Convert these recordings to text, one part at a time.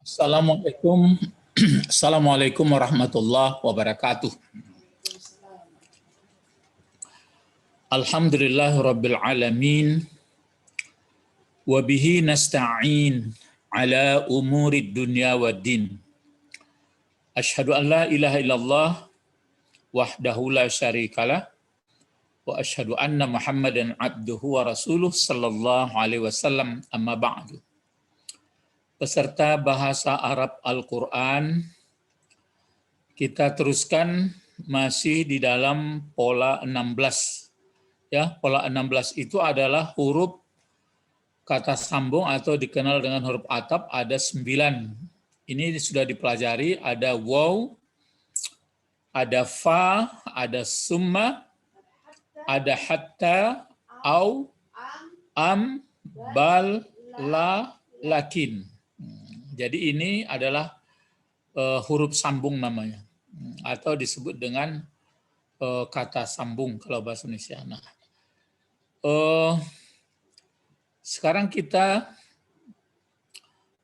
Assalamualaikum. Assalamualaikum warahmatullahi wabarakatuh. Alhamdulillahirabbil alamin wa bihi nasta'in ala umurid dunya waddin. Asyhadu an la ilaha illallah wahdahu la syarikalah wa asyhadu anna Muhammadan abduhu wa rasuluh sallallahu alaihi wasallam, amma ba'du. Peserta bahasa Arab Al-Quran, kita teruskan masih di dalam pola 16. Ya, pola 16 itu adalah huruf kata sambung atau dikenal dengan huruf ataf, ada 9. Ini sudah dipelajari, ada waw, ada fa, ada summa, ada hatta, au, am, bal, la, lakin. Jadi ini adalah huruf sambung namanya, atau disebut dengan kata sambung kalau bahasa Indonesia. Nah, sekarang kita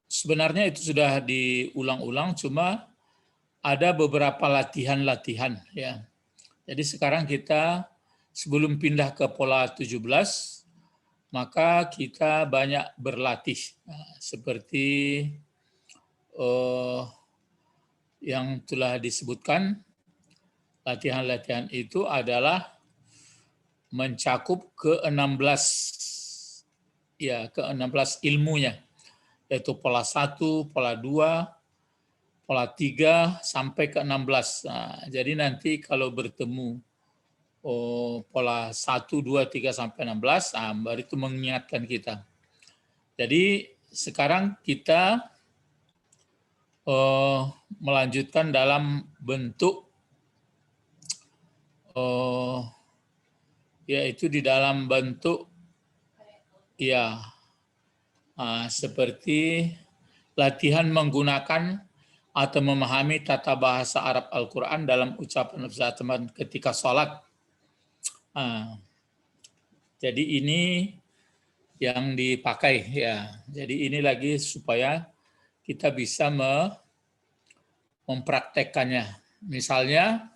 sebenarnya itu sudah diulang-ulang, cuma ada beberapa latihan-latihan ya. Jadi sekarang kita sebelum pindah ke pola 17, maka kita banyak berlatih. Nah, seperti yang telah disebutkan, latihan-latihan itu adalah mencakup ke-16 ya, ke-16 ilmunya, yaitu pola 1, pola 2, pola 3 sampai ke-16. Nah, jadi nanti kalau bertemu pola 1, 2, 3 sampai 16, baru itu mengingatkan kita. Jadi sekarang kita melanjutkan dalam bentuk yaitu di dalam bentuk ya seperti latihan menggunakan atau memahami tata bahasa Arab Al-Quran dalam ucapan ketika sholat. Jadi ini yang dipakai ya. Jadi ini lagi supaya kita bisa mempraktekkannya. Misalnya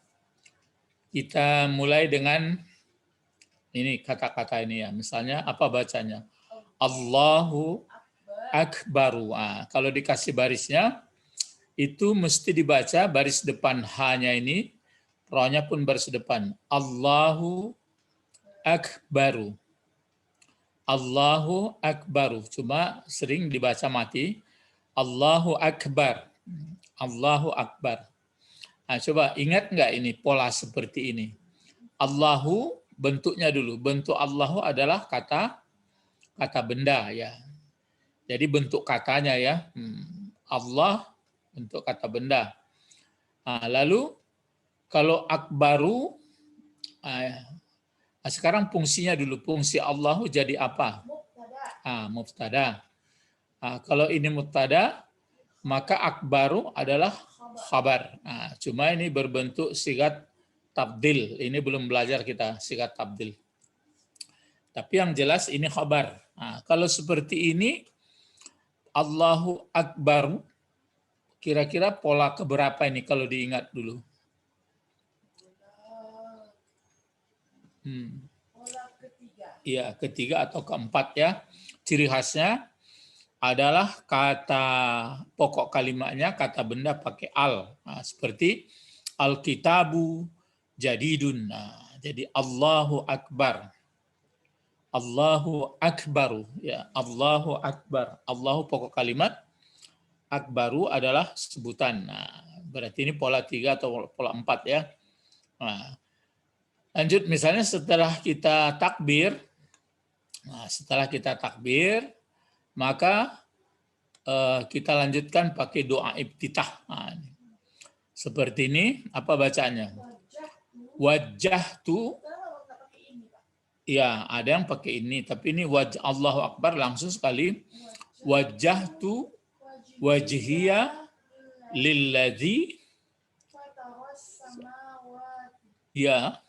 kita mulai dengan ini kata-kata ini ya. Misalnya apa bacanya? Allahu Akbaru. Kalau dikasih barisnya itu mesti dibaca baris depan hanya ini, rohnya pun baris depan. Allahu Akbaru. Allahu Akbaru. Cuma sering dibaca mati. Allahu Akbar. Allahu Akbar. Nah, coba ingat nggak ini pola seperti ini? Allahu bentuknya dulu. Bentuk Allahu adalah kata benda ya. Jadi bentuk katanya ya. Allah bentuk kata benda. Nah, lalu kalau Akbaru, sekarang fungsinya dulu. Fungsi Allahu jadi apa? Mubtada. Kalau ini mubtada, maka akbaru adalah khabar. Cuma ini berbentuk sigat tabdil. Ini belum belajar kita sigat tabdil. Tapi yang jelas ini khabar. Kalau seperti ini, Allahu Akbaru, kira-kira pola keberapa ini kalau diingat dulu? Pola ketiga. Iya, ketiga atau keempat ya. Ciri khasnya adalah kata pokok kalimatnya, kata benda pakai al. Seperti al-kitabu jadidun. Jadi Allahu Akbar. Allahu Akbaru. Ya, Allahu Akbar. Allahu pokok kalimat, Akbaru adalah sebutan. Berarti ini pola 3 atau pola 4 ya. Lanjut misalnya setelah kita takbir, maka kita lanjutkan pakai doa iftitah. Seperti ini, apa bacanya? Wajjahtu. Ya, ada yang pakai ini, tapi ini wajah Allahu Akbar langsung sekali. Wajjahtu wajhiya lilladzi ya.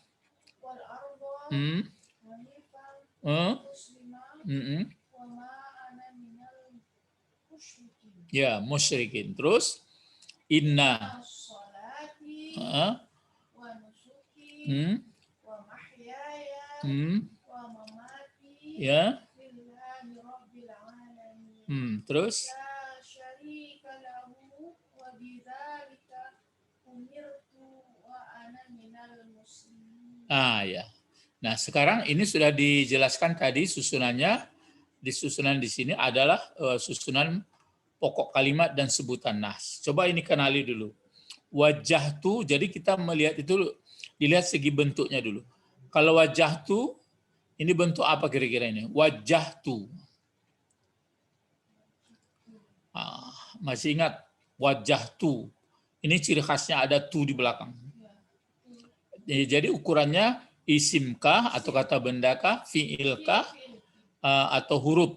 Ya, musyrikin. Terus inna. Salati Ah, wa nusuki hmm, wa mahyaya hmm, wa mamati ya. lillahi rabbil alamin. Terus La syarika lahu wa bidzalika umirtu wa ana minal muslimin. ya. Nah, sekarang ini sudah dijelaskan tadi susunannya. Di susunan di sini adalah susunan pokok kalimat dan sebutan nas. Coba ini kenali dulu. Wajah tu, jadi kita melihat itu dilihat segi bentuknya dulu. Kalau wajah tu, ini bentuk apa kira-kira ini? Wajah tu. Masih ingat wajah tu? Ini ciri khasnya ada tu di belakang. Jadi ukurannya isimkah atau kata bendakah, fiilkah atau huruf.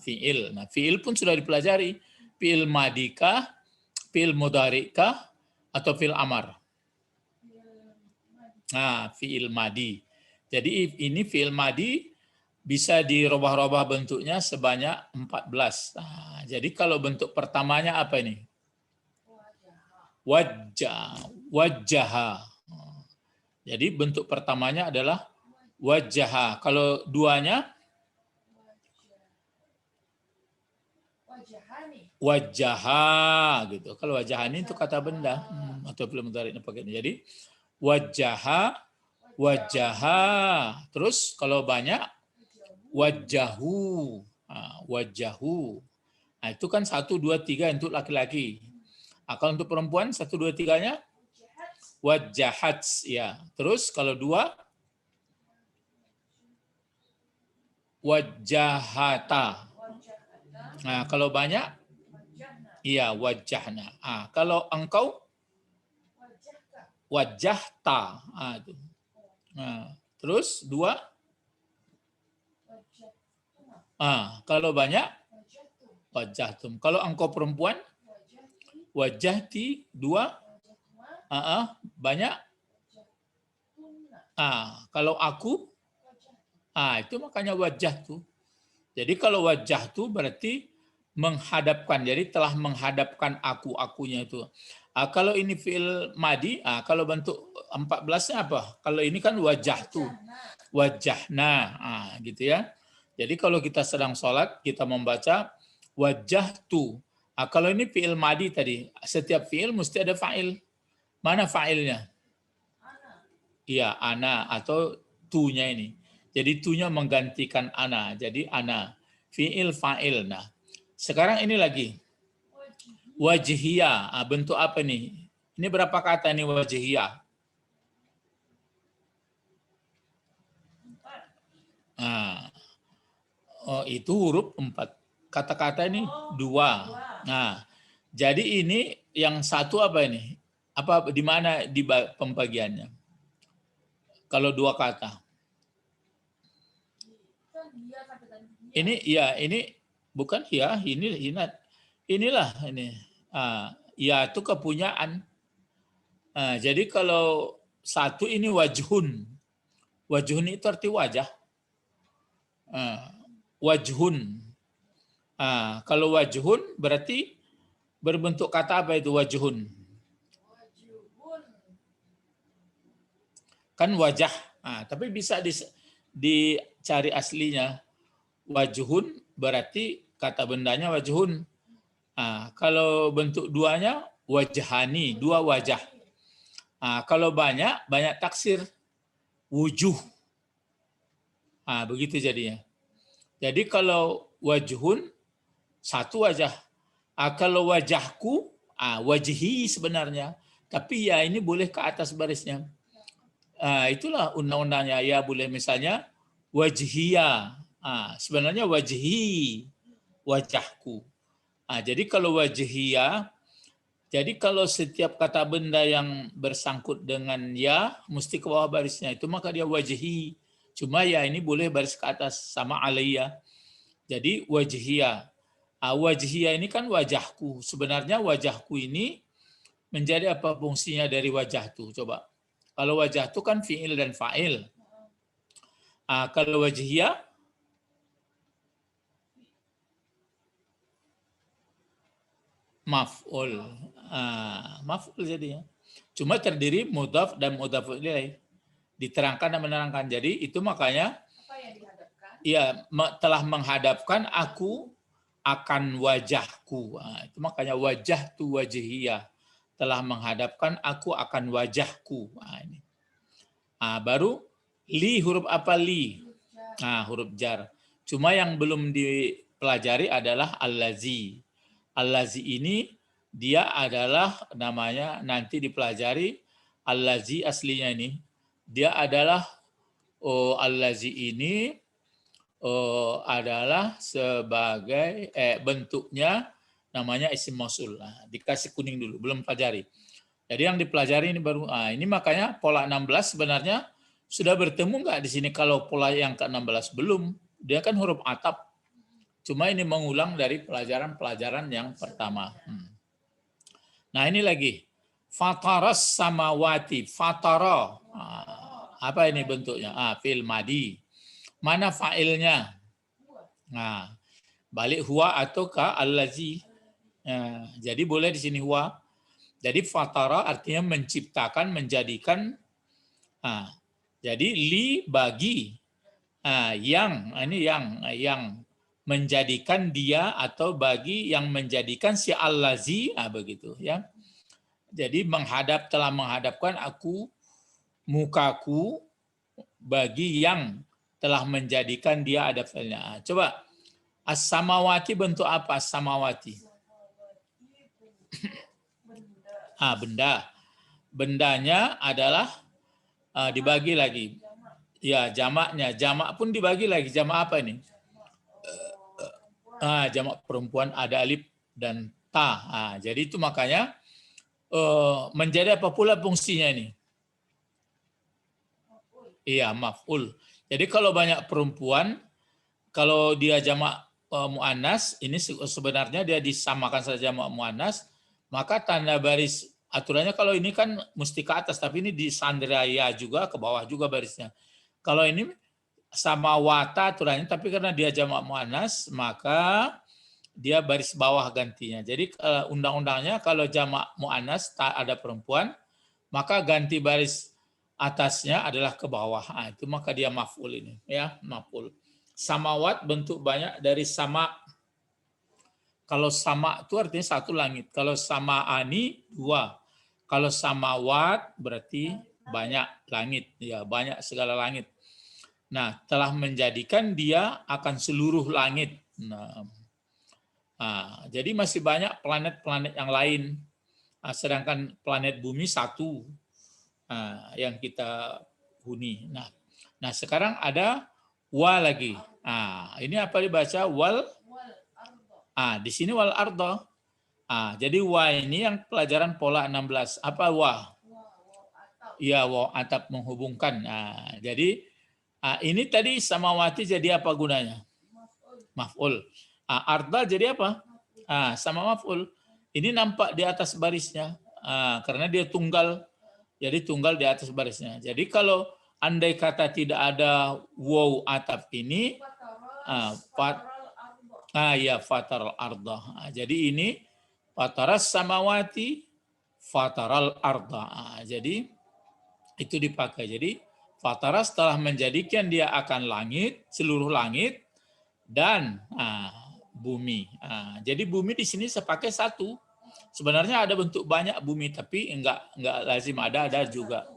Fiil. Nah, fiil pun sudah dipelajari. Fiil madikah, fiil mudharikah, atau fiil amar. Fiil madi. Jadi ini fiil madi bisa dirubah-rubah bentuknya sebanyak 14. Jadi kalau bentuk pertamanya apa ini? Wajah. Wajaha. Jadi bentuk pertamanya adalah wajaha. Kalau duanya wajaha gitu. Kalau wajahani itu kata benda atau fi'il mudhari pakai ini. Jadi wajaha, wajaha. Terus kalau banyak wajahu. Wajahu. Nah, itu kan 1, 2, 3 untuk laki-laki. Kalau untuk perempuan 1, 2, 3-nya wajahat, ya. Terus kalau 2 wajahata. Nah, kalau banyak iya wajahna. Kalau engkau wajahta. Itu. Terus 2 kalau banyak wajahtum. Kalau engkau perempuan wajahti. 2 banyak. Kalau aku itu makanya wajah tuh. Jadi kalau wajah tuh berarti menghadapkan. Jadi telah menghadapkan akunya itu. Kalau ini fi'il madi, kalau bentuk 14-nya apa? Kalau ini kan wajah tuh. Wajahna, gitu ya. Jadi kalau kita sedang sholat, kita membaca wajah tuh. Kalau ini fi'il madi tadi, setiap fi'il mesti ada fa'il. Mana fa'ilnya? Iya, ana atau tunya ini. Jadi tunya menggantikan ana. Jadi ana. Fi'il fa'il. Nah, sekarang ini lagi. Wajhiyah. Bentuk apa nih? Ini berapa kata nih wajhiyah? Itu huruf 4. Kata-kata ini 2. Nah, jadi ini yang satu apa ini? Apa di mana di pembagiannya? Kalau 2 kata. Ini bukan ya, ini hinat. Inilah ini. Ya itu kepunyaan. Jadi kalau satu ini wajhun. Wajhun itu arti wajah. Wajhun. Kalau wajhun berarti berbentuk kata apa itu wajhun? Kan wajah. Tapi bisa dicari aslinya. Wajhun berarti kata bendanya wajhun. Kalau bentuk duanya wajhani, 2 wajah. Kalau banyak taksir, wujuh. Begitu jadinya. Jadi kalau wajhun 1 wajah. Kalau wajahku, wajhi sebenarnya. Tapi ya ini boleh ke atas barisnya. Itulah undang-undangnya. Ya boleh misalnya wajhiya. Sebenarnya wajhi, wajahku. Jadi kalau wajhiya, jadi kalau setiap kata benda yang bersangkut dengan ya, mesti ke bawah barisnya. Itu maka dia wajhi. Cuma ya ini boleh baris ke atas sama alaiya. Jadi wajhiya. Wajhiya ini kan wajahku. Sebenarnya wajahku ini menjadi apa fungsinya dari wajah itu? Coba. Kalau wajah itu kan fi'il dan fa'il. Kalau wajhiya maf'ul. Maf'ul jadinya. Cuma terdiri mudhaf dan mudhaf ilaih. Diterangkan dan menerangkan. Jadi itu makanya Apa yang dihadapkan? ya telah menghadapkan aku akan wajahku. Itu makanya wajah tu wajhiyah. Telah menghadapkan aku akan wajahku. Ini. Baru li huruf apa li? Huruf jar. Cuma yang belum dipelajari adalah allazi. Allazi ini dia adalah namanya nanti dipelajari allazi aslinya ini. Dia adalah allazi ini adalah sebagai bentuknya namanya isim mausul. Dikasih kuning dulu, belum pelajari. Jadi yang dipelajari ini baru, ini makanya pola 16 sebenarnya sudah bertemu nggak di sini kalau pola yang ke-16 belum. Dia kan huruf atap. Cuma ini mengulang dari pelajaran-pelajaran yang pertama. Nah ini lagi. Fataras samawati. Fatara. Apa ini bentuknya? Fi'il madi. Mana fa'ilnya? Nah, balik huwa atau ka allazi. Jadi boleh di sini huwa. Jadi fatara artinya menciptakan, menjadikan. Jadi li bagi yang ini yang menjadikan dia atau bagi yang menjadikan si allazi begitu ya. Jadi telah menghadapkan aku mukaku bagi yang telah menjadikan dia ada fi'ilnya. Coba as-samawati bentuk apa as-samawati? Benda. Bendanya adalah dibagi lagi. Ya, jamaknya. Jamak pun dibagi lagi. Jamak apa ini? Jamak perempuan ada alif dan ta. Jadi itu makanya menjadi apa pula fungsinya ini? Iya, maf'ul. Jadi kalau banyak perempuan, kalau dia jamak muannas, ini sebenarnya dia disamakan saja jamak muannas, maka tanda baris aturannya kalau ini kan mesti ke atas, tapi ini disandraya juga ke bawah juga barisnya. Kalau ini sama wata aturannya, tapi karena dia jamak muannas, maka dia baris bawah gantinya. Jadi undang-undangnya kalau jamak muannas tak ada perempuan, maka ganti baris atasnya adalah ke bawah. Itu maka dia maf'ul ini, ya, maf'ul. Samawat bentuk banyak dari sama. Kalau sama itu artinya satu langit. Kalau sama ani dua. Kalau samawat berarti banyak langit, ya banyak segala langit. Nah, telah menjadikan dia akan seluruh langit. Jadi masih banyak planet-planet yang lain. Sedangkan planet bumi satu yang kita huni. Nah sekarang ada wa lagi. Ini apa dibaca wal? Di sini wal ardo. Jadi wa ini yang pelajaran pola 16. Apa wa? Ya, wa atap menghubungkan. Jadi ini tadi samawati jadi apa gunanya? Maf'ul. Arda jadi apa? Sama maf'ul. Ini nampak di atas barisnya. Karena dia tunggal. Jadi tunggal di atas barisnya. Jadi kalau andai kata tidak ada waw atap ini, fataral arda. Jadi ini fataras samawati, fataral arda. Jadi itu dipakai. Jadi fataras telah menjadikan dia akan langit, seluruh langit, dan bumi. Jadi bumi di sini saya pakai satu. Sebenarnya ada bentuk banyak bumi, tapi enggak lazim ada juga.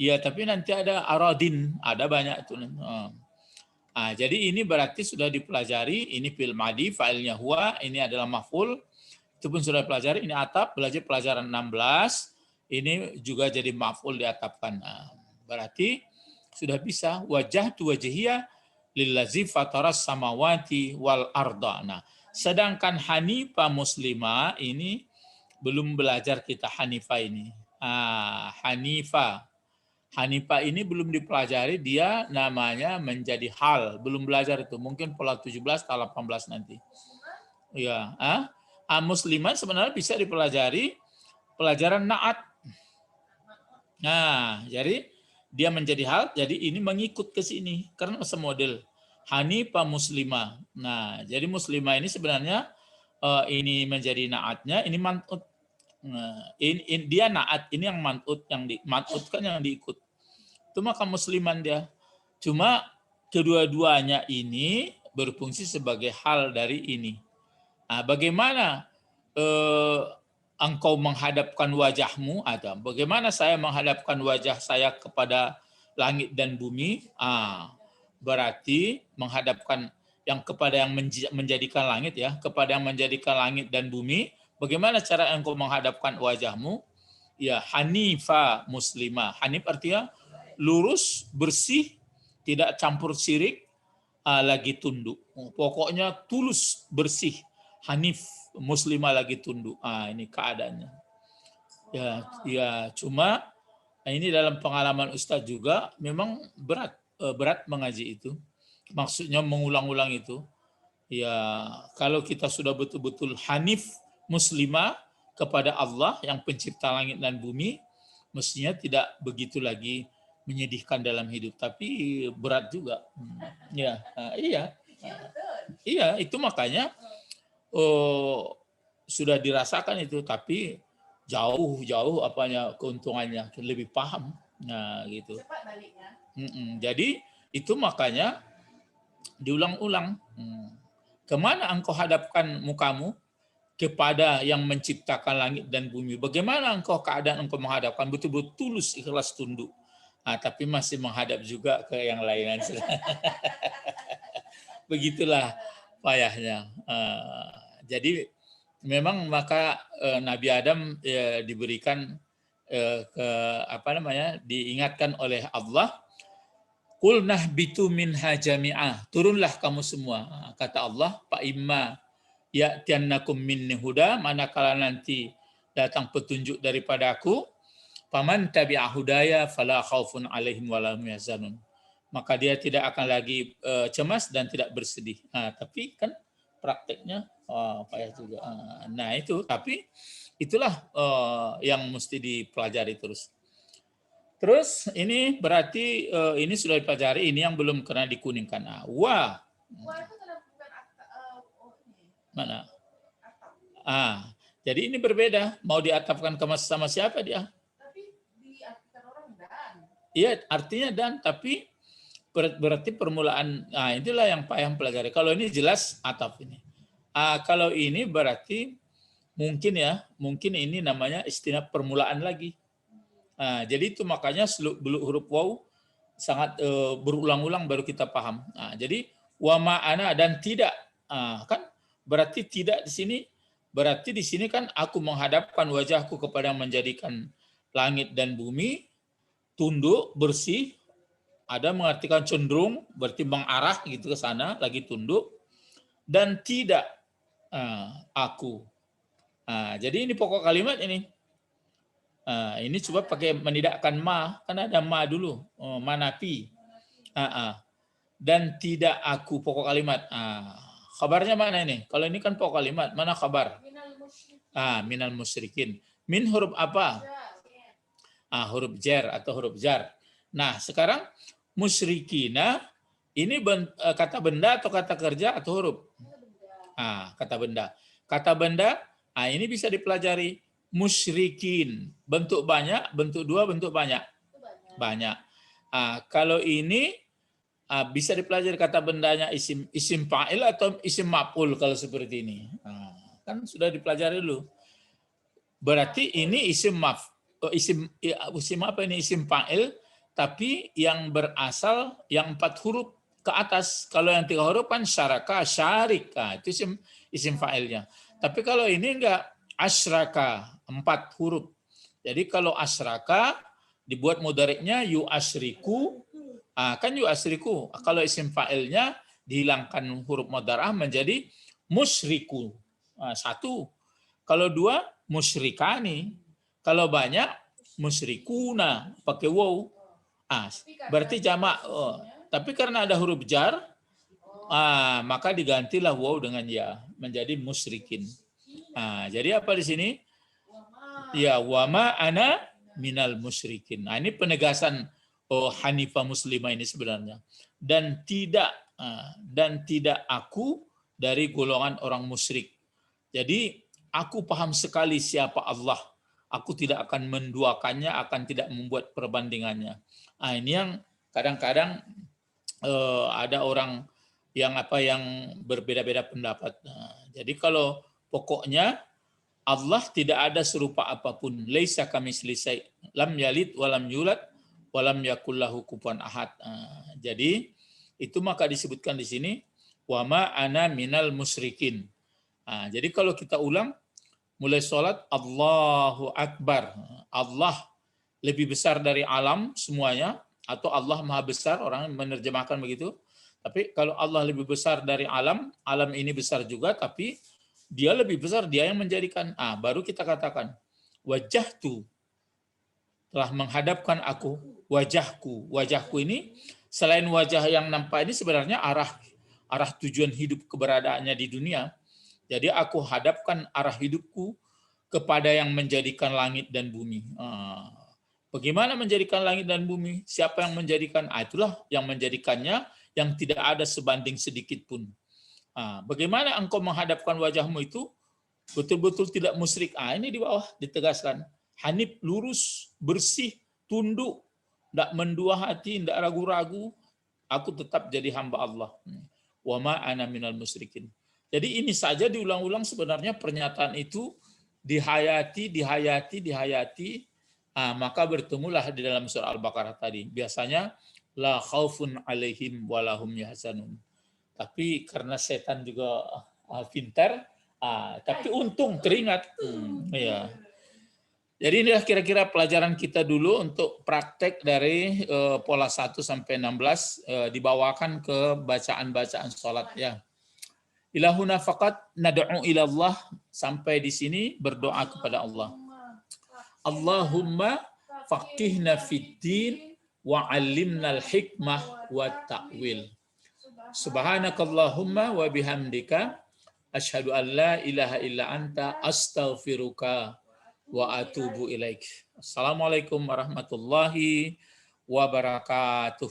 Iya, tapi nanti ada aradin, ada banyak itu. Jadi ini berarti sudah dipelajari. Ini fi'il madi, fa'ilnya huwa, ini adalah maf'ul. Itu pun sudah pelajari. Ini atap, belajar pelajaran 16. Ini juga jadi maf'ul diatapkan. Berarti sudah bisa wajah tu wajhiyah lillazi fataras samawati wal arda. Sedangkan Hanifah muslimah ini belum belajar kita Hanifah ini. Hanifah ini belum dipelajari, dia namanya menjadi hal, belum belajar itu. Mungkin pola 17 atau 18 nanti. Ya, muslimah sebenarnya bisa dipelajari pelajaran naat. Jadi dia menjadi hal, jadi ini mengikut ke sini karena semodel Hanifah muslimah. Jadi muslimah ini sebenarnya ini menjadi naatnya, ini man'ut. Nah, ini dia naat, ini yang man'ut, man'ut kan yang diikut. Itu maka musliman dia. Cuma kedua-duanya ini berfungsi sebagai hal dari ini. Nah, bagaimana engkau menghadapkan wajahmu, atau bagaimana saya menghadapkan wajah saya kepada langit dan bumi? Berarti menghadapkan yang kepada yang menjadikan langit, ya, kepada yang menjadikan langit dan bumi. Bagaimana cara engkau menghadapkan wajahmu? Ya, hanifa muslimah. Hanif artinya lurus, bersih, tidak campur syirik, lagi tunduk. Pokoknya tulus, bersih, hanif, muslimah lagi tunduk. Ini keadaannya. Ya, cuma ini dalam pengalaman Ustadz juga memang berat mengaji itu. Maksudnya mengulang-ulang itu. Ya, kalau kita sudah betul-betul hanif, muslimah kepada Allah yang pencipta langit dan bumi, mestinya tidak begitu lagi menyedihkan dalam hidup, tapi berat juga. Ya, iya, itu makanya sudah dirasakan itu, tapi jauh apanya keuntungannya, lebih paham. Nah, gitu. Cepat baliknya. Jadi itu makanya diulang-ulang. Kemana engkau hadapkan mukamu? Kepada yang menciptakan langit dan bumi. Bagaimana engkau keadaan engkau menghadapkan? Betul-betul tulus, ikhlas, tunduk. Tapi masih menghadap juga ke yang lain. Begitulah payahnya. Jadi memang maka Nabi Adam diberikan diingatkan oleh Allah, Qul nahbitu minha jami'ah. Turunlah kamu semua. Kata Allah, Pak Imma ya'tiyannakum minni huda, manakala nanti datang petunjuk daripada aku, faman tabi'a hudaya fala khaufun alaihim wala hum yahzanun. Maka dia tidak akan lagi cemas dan tidak bersedih. Tapi kan prakteknya payah juga. Nah itu, tapi itulah yang mesti dipelajari terus. Terus ini berarti ini sudah dipelajari, ini yang belum kena dikuningkan. Wah, itu kenapa bukan mana? Jadi ini berbeda. Mau diatapkan sama siapa dia? Tapi diartikan orang dan. Iya, artinya dan, tapi berarti permulaan. Itulah yang payah pelajari. Kalau ini jelas atap ini. Kalau ini berarti mungkin ini namanya istilah permulaan lagi. Jadi itu makanya beluk huruf waw sangat berulang-ulang baru kita paham. Jadi wa ma'ana dan tidak. Kan berarti tidak di sini. Berarti di sini kan aku menghadapkan wajahku kepada yang menjadikan langit dan bumi, tunduk, bersih. Ada mengartikan cenderung, berarti mengarah gitu ke sana, lagi tunduk. Dan tidak aku. Jadi ini pokok kalimat ini. Ini coba pakai menidakkan ma, kan ada ma dulu, manafi. Dan tidak aku, pokok kalimat. Khabarnya mana ini? Kalau ini kan pokok kalimat, mana khabar? Minal musyrikin. Min huruf apa? Huruf jar atau huruf jar. Nah, sekarang musyrikina ini kata benda atau kata kerja atau huruf? Kata benda. Kata benda, ini bisa dipelajari. Musyrikin, bentuk banyak, bentuk dua, bentuk banyak. Banyak. Kalau ini bisa dipelajari kata bendanya isim fa'il atau isim maf'ul kalau seperti ini. Kan sudah dipelajari dulu. Berarti ini isim isim fa'il, tapi yang berasal yang 4 huruf ke atas. Kalau yang 3 huruf kan syaraka, syarik. Itu isim fa'ilnya. Tapi kalau ini enggak, asyraka, 4 huruf. Jadi kalau asyraka dibuat mudhari'nya yu asyriku, kan yu asyriku. Kalau isim fa'ilnya dihilangkan huruf mudhara'ah menjadi musyriku. 1. Kalau 2 musyrikani. Kalau banyak musyrikuna pakai waw. Berarti jamak. Tapi karena ada huruf jar, maka digantilah waw dengan ya menjadi musyrikin. Jadi apa di sini? Ya, wama ana minal musyrikin. Ini penegasan Hanifah muslimah ini sebenarnya. Dan tidak aku dari golongan orang musyrik. Jadi aku paham sekali siapa Allah. Aku tidak akan menduakannya, akan tidak membuat perbandingannya. Nah, ini yang kadang-kadang ada orang yang berbeda-beda pendapat. Nah, jadi kalau pokoknya Allah tidak ada serupa apapun. Laisa kamitsli syai', lam yalid walam yulad walam yakul lahu kufuwan ahad. Nah, jadi itu maka disebutkan di sini wa ma ana minal musyrikin. Nah, jadi kalau kita ulang mulai sholat Allahu Akbar. Allah lebih besar dari alam semuanya, atau Allah maha besar, orang menerjemahkan begitu. Tapi kalau Allah lebih besar dari alam, alam ini besar juga, tapi dia lebih besar, dia yang menjadikan. Baru kita katakan wajahtu, telah menghadapkan aku, wajahku. Wajahku ini selain wajah yang nampak ini sebenarnya arah tujuan hidup keberadaannya di dunia. Jadi aku hadapkan arah hidupku kepada yang menjadikan langit dan bumi. Bagaimana menjadikan langit dan bumi? Siapa yang menjadikan? Itulah yang menjadikannya, yang tidak ada sebanding sedikit pun. Bagaimana engkau menghadapkan wajahmu itu betul-betul tidak musyrik? Ini di bawah ditegaskan. Hanif, lurus, bersih, tunduk, tidak mendua hati, tidak ragu-ragu. Aku tetap jadi hamba Allah. Wa ma ana minal musyrikin. Jadi ini saja diulang-ulang sebenarnya pernyataan itu dihayati. Maka bertemulah di dalam surah Al-Baqarah tadi. Biasanya la khaufun alaihim walahum yahzanun. Tapi karena setan juga pintar, tapi untung teringat. Ya. Jadi inilah kira-kira pelajaran kita dulu untuk praktek dari pola 1 sampai 16 dibawakan ke bacaan-bacaan sholat ya. Ilahuna faqat nad'u ilallah, sampai di sini berdoa kepada Allah. Allahumma faqihna fiddin wa 'allimnal hikmah wa ta'wil. Subhanakallahumma wa bihamdika asyhadu an la ilaha illa anta astaghfiruka wa atubu ilaik. Assalamualaikum warahmatullahi wabarakatuh.